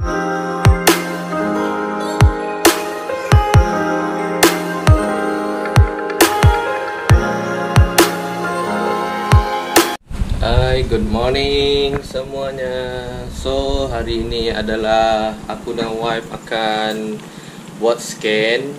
Hai, good morning semuanya. So, hari ini adalah aku dan wife akan buat scan.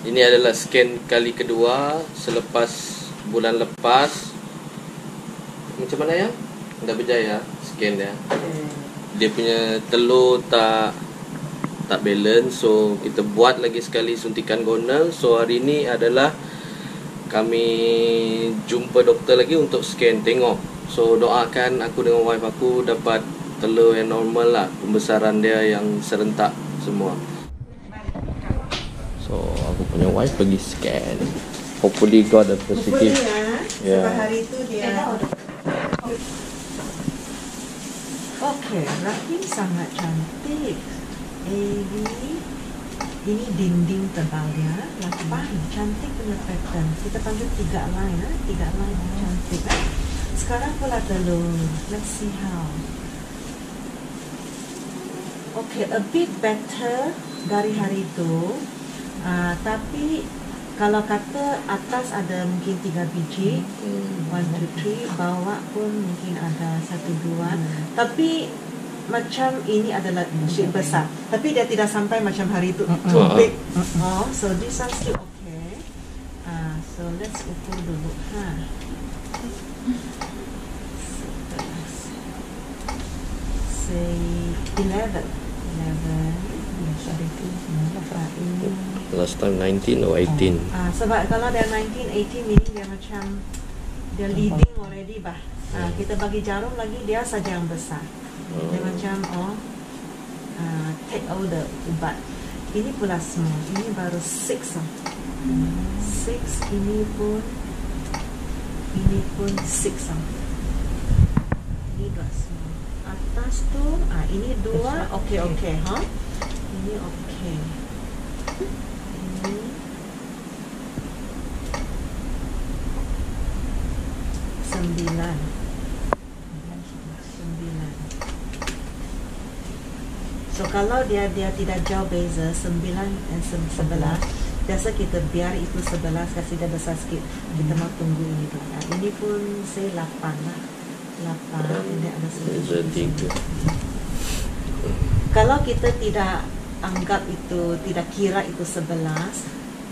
Ini adalah scan kali kedua selepas bulan lepas. Macam mana ya? Dah berjaya scan dia. Dia punya telur tak balance, so kita buat lagi sekali suntikan gonal. So, hari ini adalah kami jumpa doktor lagi untuk scan, tengok. So doakan aku dengan wife aku dapat telur yang normal lah, pembesaran dia yang serentak semua. So aku punya wife pergi scan. Hopefully got a positive. Sebab hari itu dia. Okey, Rahim sangat cantik. AB. Ini dinding tebalnya 8. Cantik punya pattern. Kita panggil 3 line, 3 line cantik. Sekarang pula telur. Let's see how. Okay, a bit better dari hari itu. Tapi kalau kata atas ada mungkin 3 biji, 1, 2, 3, bawah pun mungkin ada 1, 2. Tapi macam ini adalah shape besar. Tapi dia tidak sampai macam hari itu too big. Oh, so this one still okay. So let's ukur dulu. Say 11. Last time 19 or 18. Sebab kalau dia 19, 18 meaning dia macam dia leading already bah. Kita bagi jarum lagi dia saja yang besar. Dia macam take all the ubat. Ini pula small. Ini baru 6. 6 ini pun 6. Ini 2 small. Atas tu ini 2 okey, ha? Ini okey. Ini 9. So kalau dia tidak jauh beza 9 dan 11, biasa kita biar itu 11 kasih dia besar sikit. Kita mau tunggu ini dulu. Ini pun saya 8 lah. 8 ini ada 9. Kalau kita tidak anggap itu, tidak kira itu 11,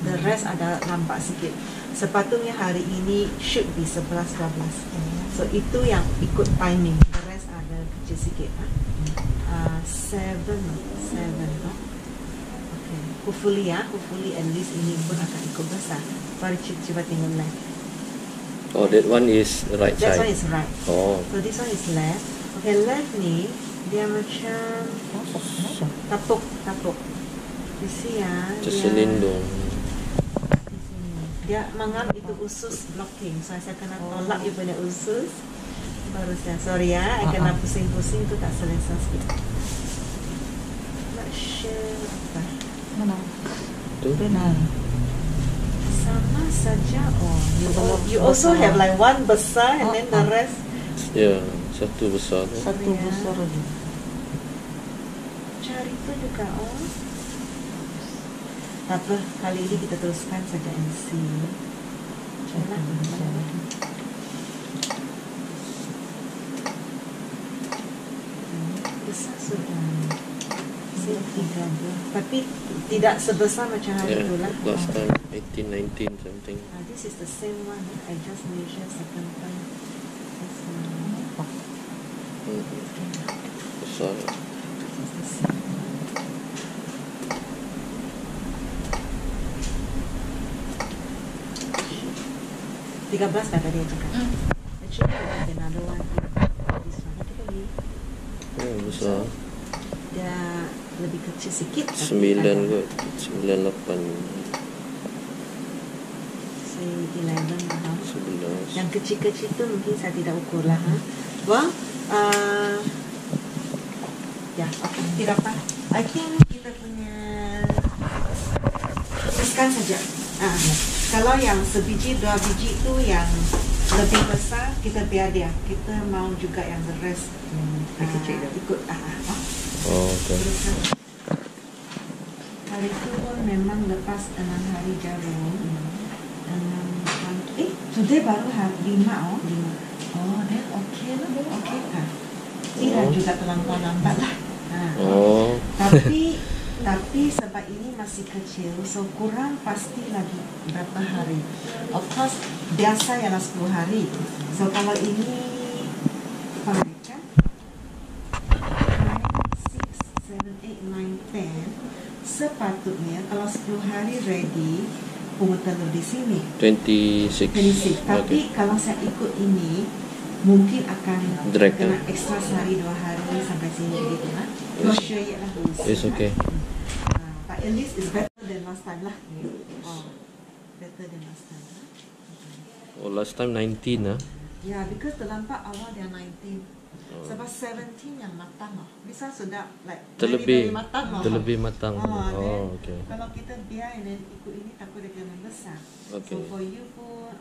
the rest ada nampak sikit. Sepatutnya hari ini should be 11, 12. So itu yang ikut timing. The rest ada kecil sikit. 7. Okay. Hopefully at least ini pun akan ikut besar. Mari cuba tengok left. Oh, that one is right side. That one is right. Oh. So this one is left. Okay, left ni dia macam tapuk. You see ya. Terselindung. Dia menganggap itu usus blocking. So saya kena tolak you punya usus. Baru saya, sorry ya, saya kena pusing-pusing tu tak selesa sikit. Not sure apa. Mana? Benar. Sama saja. You also have like one besar and then the rest. Ya, satu besar. Satu besar lagi. Cari tu juga tak apa, kali ini kita teruskan saja MC. Besar sudah. Tapi tidak sebesar macam hari itu lah. Last time 18, 19 something. This is the same one. I just measure second time. Besar. 13 kata dia cakap. Actually, ada another one. This one. Besar. Dia lebih kecil sikit. 9 kot. 9, 8. Say 11 lah. 11. Yang kecil-kecil tu mungkin saya tidak ukur lah. Well, ya, okay. Tidak apa. I think kita punya teruskan saja. Kalau yang sebiji, 2 biji tu yang lebih besar, kita biar dia. Kita mau juga yang the rest kecil ikut. Oh, okay. Teruskan. Hari itu pun memang lepas 6 hari jarum. 6, today baru hari 5 oh. 5. Oh, then okay lah, okay kan? Tidak juga terlampau lambat lah. Oh. Tapi sebab ini masih kecil, so kurang pasti lagi berapa hari. Of course, biasa ialah 10 hari. So kalau ini 5 kan? 5, 6, 7, 8, 9, 10. Sepatutnya kalau 10 hari ready, pungut telur di sini. 26. Tapi kalau saya ikut ini, mungkin akan Drag, kena ekstra sehari 2 hari sampai sini gitu lah. Not sure yet lah. It's okay. But at least it's better than last time lah. Oh, better than last time lah. Oh, last time 19 ah. Yeah, because terlambat awal dia 19. Sebab 17 yang matang lah. Bisa sudah like Terlebih very matang lah. Terlebih matang. Oh, okay. Kalau kita biar and then ikut ini takut dia kena besar. Okay. So for you pun,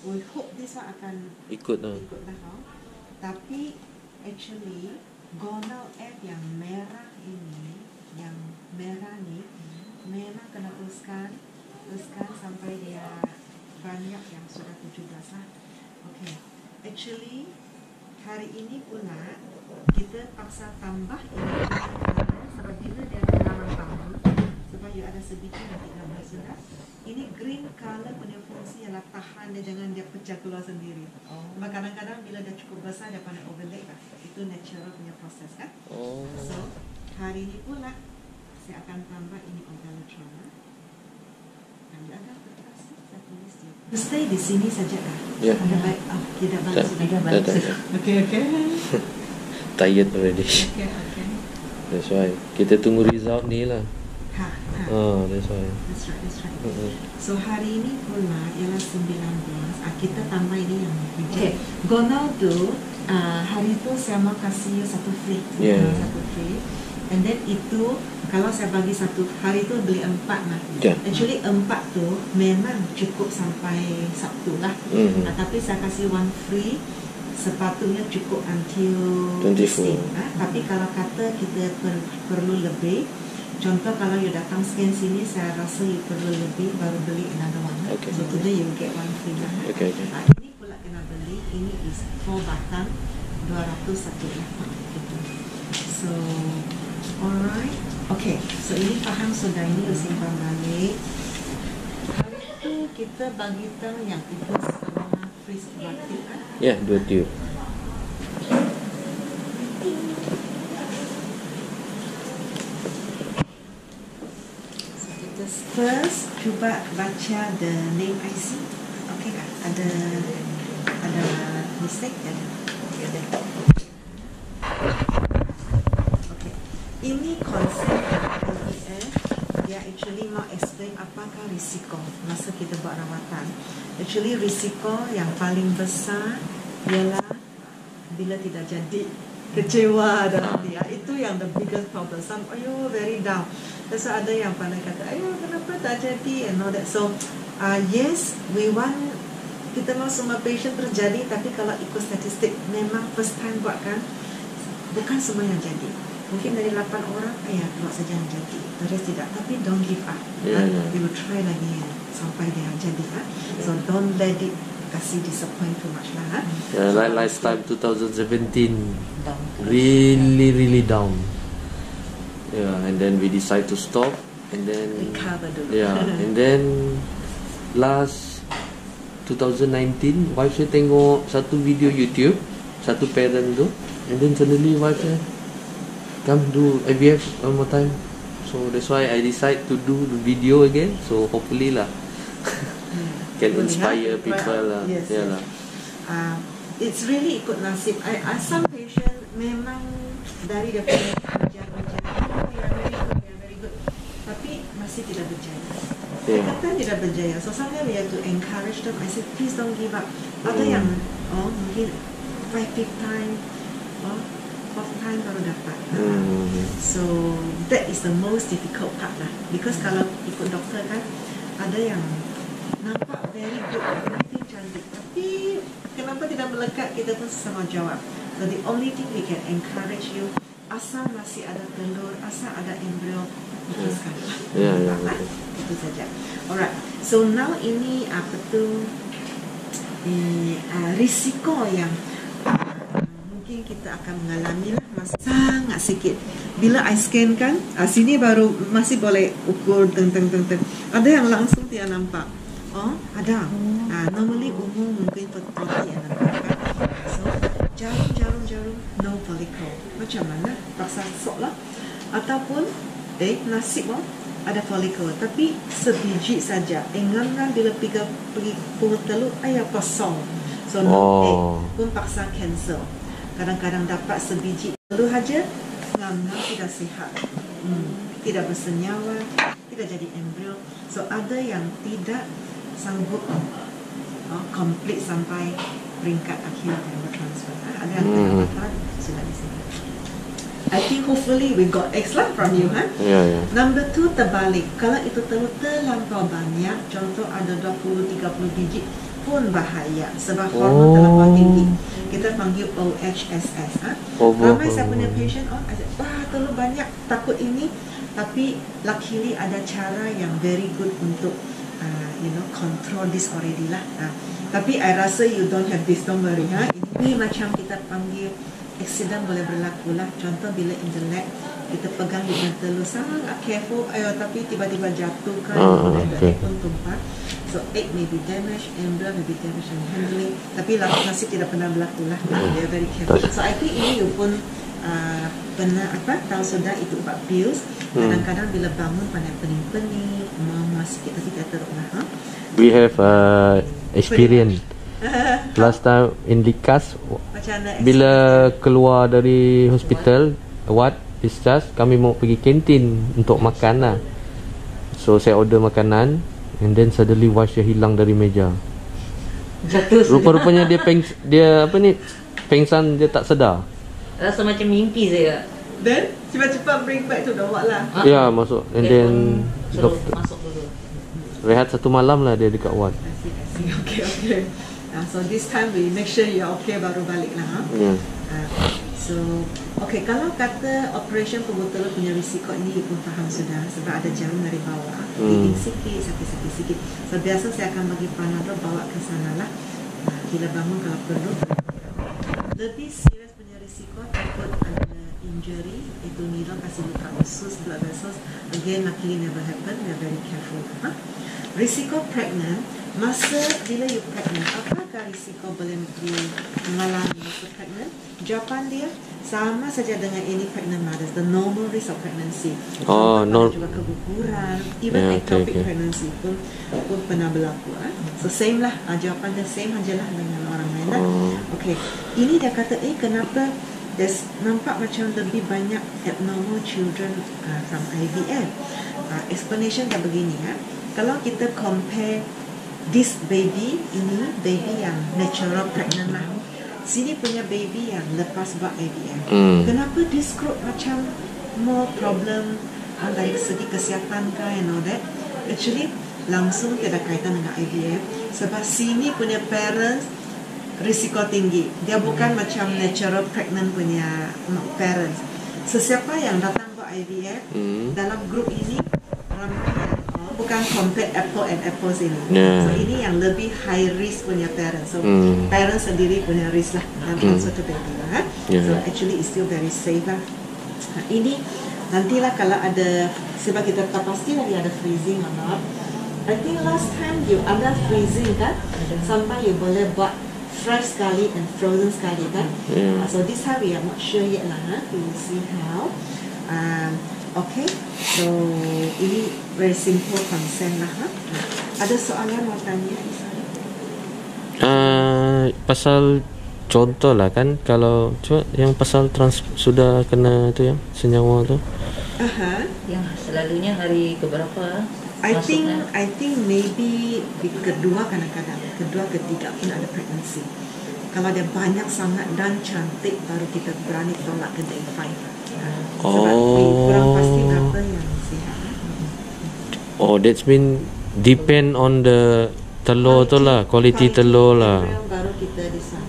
we hope this one akan Ikut lah. ikut lah. Tapi actually gonal F yang merah ini, yang merah ni memang kena teruskan sampai dia banyak yang sudah 17 lah. Okay. Actually hari ini pula kita paksa tambah ini sebab bila dia dalam bambu, sebab dia ada sebiji nanti gambar sudah. Ini green color punya fungsi ialah tahan dia, jangan dia pecah keluar sendiri. Sebab kadang-kadang bila dia cukup besar dia pandai overlay kan. Itu natural punya proses kan. So hari ini pula saya akan tambah ini organotron. Ambil agak kertas saya tulis dia. Stay di sini saja kan. Ya. Ada baik. Tidak balik sudah balik. Okay. Tired already. Okay. That's why. Kita tunggu result ni lah. That's why. That's right. So hari ini pula ialah 19. Kita tambah ini yang hijau. Gonal tu hari itu saya mau kasih satu free. Satu free. And then itu kalau saya bagi satu hari itu beli 4 lah. Actually 4 tu memang cukup sampai Sabtu lah. Tapi saya kasih 1 free. Sepatutnya cukup until 24. Tapi kalau kata kita perlu lebih, contoh kalau you datang scan sini, saya rasa you perlu lebih baru beli another one. Okay. So today you get 1 free lah. Okay. Ini pula kena beli. Ini is 4 batang 201 gitu. So alright. Okay. So ini faham sudah, ini you simpan balik. Hari itu kita bagi tahu yang itu sama freeze batik kan? Ya, 2 tube. So kita first cuba baca the name IC. Okay kan? Ada mistake kan? Ada. Okay. Ini konsep LEF. Dia actually mau explain apakah risiko masa kita buat rawatan. Actually risiko yang paling besar ialah bila tidak jadi, kecewa dalam dia. Itu yang the biggest problem. Some very down. Terus ada yang pandai kata, kenapa tak jadi and all that. So yes, we want kita mau semua patient terjadi, tapi kalau ikut statistik memang first time buat kan, bukan semua yang jadi. Mungkin dari 8 orang, buat saja yang jadi. Terus tidak, tapi don't give up. We will try lagi sampai dia jadi. So don't let it kasih disappoint too much lah. Like last time 2017, really down. Yeah, and then we decide to stop, and then recover dulu. Yeah, and then last 2019, wife saya tengok satu video YouTube, satu parent tu, and then suddenly wife saya come do IVF one more time. So that's why I decide to do the video again. So hopefully lah can inspire people lah. Yes. lah. It's really ikut nasib. Some patient memang dari dia punya kerja, very good, tapi masih tidak berjaya. Kata tidak berjaya. So sometimes we have to encourage them. I said please don't give up. Ada yang mungkin 5th time, 4th time baru dapat. So that is the most difficult part lah. Because kalau ikut doktor kan, ada yang nampak very good, everything cantik, tapi kenapa tidak melekat, kita pun sama jawab. So the only thing we can encourage you, asal masih ada telur, asal ada embrio, itu sekali lah. Itu saja. Alright. So now ini apa tu risiko yang mungkin kita akan mengalami lah, sangat sikit. Bila I scan kan, sini baru masih boleh ukur teng. Ada yang langsung dia nampak. Oh, ada. Normally umum mungkin 40 yang nampak kan. So jarum no follicle. Macam mana? Paksa sok lah. Ataupun nasib ada follicle, tapi sebiji saja. Engan bila pergi pungut telur, ayah kosong. So no pun paksa cancel. Kadang-kadang dapat sebiji telur saja, ngam tidak sihat, tidak bersenyawa, tidak jadi embrio. So ada yang tidak sanggup complete sampai peringkat akhir embryo transfer. Ada yang tidak sudah di sini. I think hopefully we got X lah from you, Number 2 terbalik. Kalau itu telur terlampau banyak, contoh ada 20-30 biji pun bahaya sebab hormon terlampau tinggi. Kita panggil OHSS. Ramai saya punya patient wah telur banyak, takut ini. Tapi luckily ada cara yang very good untuk control this already lah. Tapi I rasa you don't have this, don't worry. Ini macam kita panggil accident boleh berlaku lah. Contoh bila in the lab kita pegang hidung telur sangat careful, tapi tiba-tiba jatuh kan, pun tumpah. So egg may be damaged, embryo may be damaged and handling. Tapi nasib tidak pernah berlaku lah. They are very careful. So I think ini you pun pernah tahu sudah itu ubat pills. Kadang-kadang bila bangun pandai pening-pening, mama sikit tapi tak teruk lah. We have experience. Last time in Likas, bila keluar dari hospital, discharge, kami mau pergi kantin untuk makan lah. So saya order makanan, and then suddenly wash dia hilang dari meja. Rupa-rupanya dia pengsan, dia tak sedar. Rasa macam mimpi saya. Then cepat-cepat bring back to the ward lah. Ya, masuk. And then doktor masuk dulu. rehat 1 malam lah dia dekat ward. Okay. So this time we make sure you're okay baru balik lah. So okay, kalau kata operation pembuluh telur punya risiko ini you pun faham sudah, sebab ada jarum dari bawah, bleeding sikit, sakit-sakit sikit. So biasa saya akan bagi Panadol bawa ke sana lah. Bila bangun kalau perlu. Lebih serius punya risiko takut ada injury, itu needle kasih luka usus, blood vessels. Again, luckily never happen. We are very careful. Risiko pregnant, masa bila you pregnant, apakah risiko boleh mengalami masa pregnant? Jawapan dia sama saja dengan any pregnant mothers, the normal risk of pregnancy. Juga keguguran, even ectopic pregnancy pun pernah berlaku. So same lah, jawapan dia same aja lah dengan orang lain lah. Okay, ini dia kata kenapa nampak macam lebih banyak abnormal children from IVF. Explanation dia begini. Kalau kita compare this baby, ini baby yang natural pregnant lah, sini punya baby yang lepas buat IVF. Kenapa this group macam more problem dari segi kesihatan kah and all that? Actually langsung tidak kaitan dengan IVF, sebab sini punya parents risiko tinggi. Dia bukan macam natural pregnant punya parents. Sesiapa yang datang buat IVF dalam grup ini ramai bukan compare apple and apples ini. So ini yang lebih high risk punya parents. So parents sendiri punya risk lah dan transfer to baby lah. So actually it's still very safe lah. Ini nantilah kalau ada, sebab kita tak pasti lagi ada freezing or not. I think last time you ada freezing kan, sampai you boleh buat fresh sekali and frozen sekali kan. So this time we are not sure yet lah. We will see how. Okay, so ini very simple consent lah. Ada soalan mau tanya? Pasal contoh lah kan, kalau yang pasal sudah kena tu yang senyawa tu. Yang selalunya hari keberapa? I think maybe di kedua, kadang-kadang kedua ketiga pun ada pregnancy. Kalau dia banyak sangat dan cantik, baru kita berani tolak ke day 5. Sebab kurang pasti berapa yang sihat. That's mean depend on the telur tu lah, quality telur lah. Baru kita decide.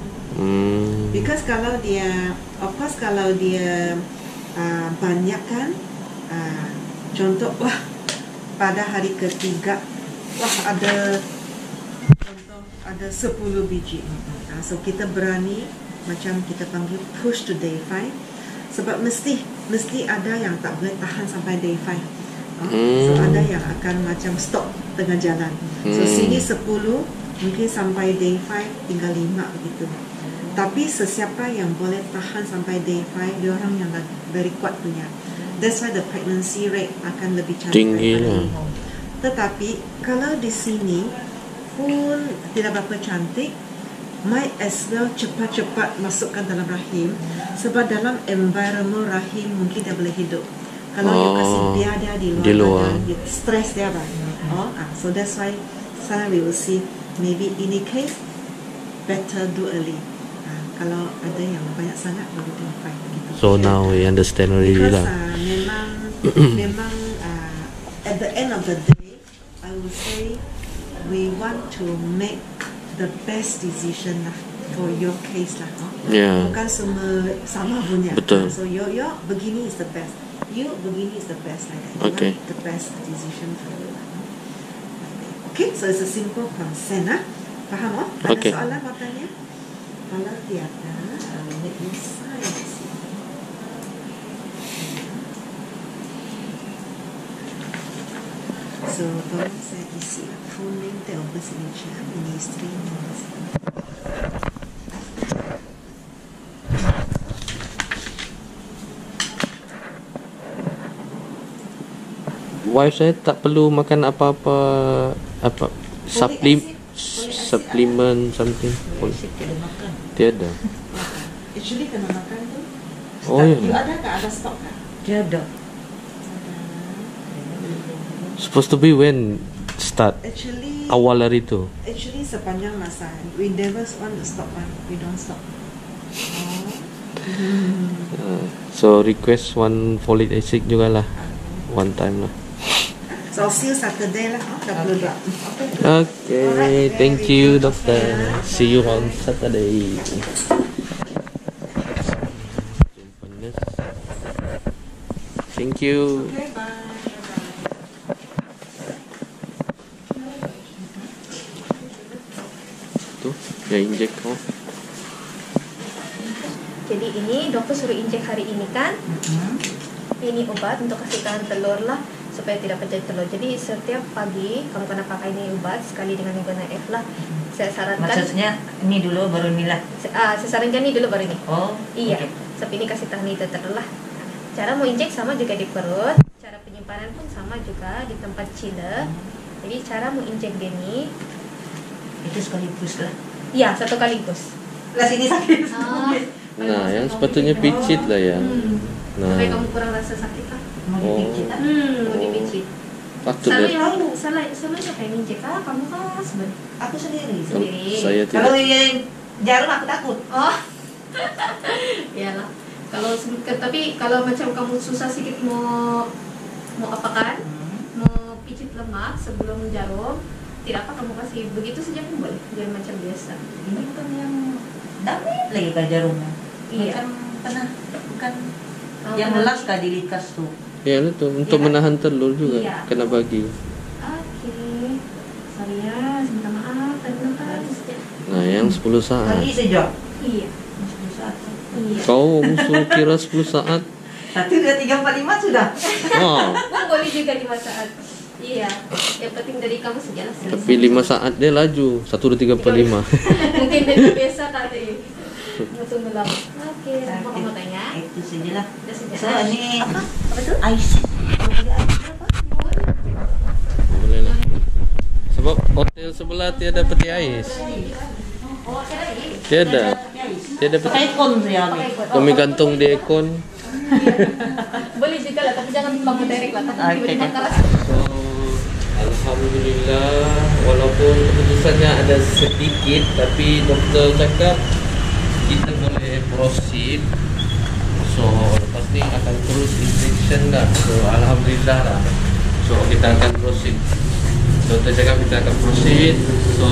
Because kalau dia, of course kalau dia banyak kan, contoh wah pada hari ketiga wah ada 10 biji. So kita berani macam kita panggil push to day 5, sebab mesti ada yang tak boleh tahan sampai day 5. So ada yang akan macam stop tengah jalan. So sini 10, mungkin sampai day 5 tinggal 5 begitu. Tapi sesiapa yang boleh tahan sampai day 5, dia orang yang very kuat punya. That's why the pregnancy rate akan lebih cantik Tinggi lah. Tetapi kalau di sini pun tidak berapa cantik, might as well cepat-cepat masukkan dalam rahim, sebab dalam environment rahim mungkin dia boleh hidup. Kalau you kasih dia di luar badan, stress dia apa? So that's why we will see maybe in any case better do early. Kalau ada yang banyak sangat baru do 5 gitu. So now we understand already Because lah. memang at the end of the day, I would say we want to make the best decision lah for your case lah. Yeah. Bukan semua sama punya. Betul. So your begini is the best. You begini is the best like that. You Okay. want the best decision for you lah. Okay, so it's a simple consent lah. Faham? Ada Okay. soalan mau tanya? Kalau tiada, I will make you sign di sini. So tolong saya isi full name, date of birth, signature, ini isteri, nama saya. Wife saya tak perlu makan apa-apa, acid. supplement something. Tidak makan. Tiada. Actually kena makan tu. Oh ya. You ada tak? Ada stok tak? Tiada. Supposed to be when start Actually awal hari tu. sepanjang masa we never want to stop one. We don't stop. So request one folic acid jugalah. One time lah. So see you Saturday lah. Tak perlu drop. Okay, thank you doktor. See you on Saturday. Thank you. Okay, bye. Tu, yang injek kau. Jadi ini dokter suruh injek hari ini kan? Ini obat untuk kasih tahan telur lah, supaya tidak pecah telur. Jadi setiap pagi kamu kena pakai ini obat sekali dengan menggunakan F lah. Saya sarankan. Maksudnya ini dulu baru ini lah. Saya sarankan ini dulu baru ini. Oh, Iya. okay. Tapi ini kasih tahan itu telur lah. Cara mau injek sama juga di perut. Cara penyimpanan pun sama juga di tempat chiller. Jadi cara mau injek dia ni, Itu sekaligus lah. ya satu kaligus. Lah sini sakit. Nah, yang sepatutnya picit lah ya. Nah, Supaya kamu kurang rasa sakit lah. Mau dipijit lah. Mau dipijit. patut Salah dia. yang salah siapa yang injek? Kamu kan sebenarnya. Aku sendiri. Sendiri. Saya Kalau tidak. yang jarum aku takut. Oh, iyalah. Kalau tapi kalau macam kamu susah sedikit mau apakan, mau pijit lemak sebelum jarum, tidak apa kamu kasih begitu saja pun boleh, biar macam biasa. Ini bukan yang damai lagi kah jarumnya? Iya. Bukan yang melas kah dilikas tuh. Ya itu untuk Ya. menahan telur juga Iya. kena bagi. Oke, sorry ya, minta maaf, teman-teman. Nah, yang 10 saat. Pagi sejak. Iya, 10 saat. iya. Kau suruh kira 10 saat. 1, 2, 3, 4, 5 sudah. Wow. Oh, boleh juga 5 saat. Iya, yang penting dari kamu sajalah. Tapi 5 saat dia laju. 1 2 3 4 5. Mungkin dia biasa tadi. Betul belum? Oke, apa kamu tanya? Itu sajalah. Udah saja. So ini Apa? Apa tuh? ice. Mau beli ice berapa? Boleh lah. Sebab hotel sebelah tiada peti ais. Oh, ada lagi? Tiada. Tiada peti. Pakai kon saya ambil. Pakai kod. Kami gantung di ekon. Boleh juga lah, tapi jangan kamu direct lah. Tapi Oke, tiba-tiba oke. keras. So, alhamdulillah, walaupun keputusannya ada sedikit, tapi doktor cakap kita boleh proceed. So lepas ni akan terus injection dah. So alhamdulillah lah. So kita akan proceed. Doktor cakap kita akan proceed. So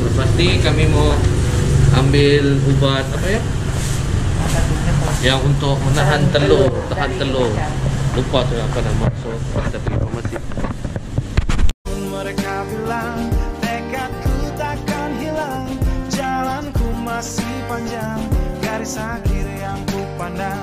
lepas ni kami mau ambil ubat apa ya? Yang untuk menahan telur, tahan telur. Lupa tu apa nama. So kita pergi farmasi. Mereka bilang tekadku takkan hilang, jalanku masih panjang, garis akhir yang ku pandang.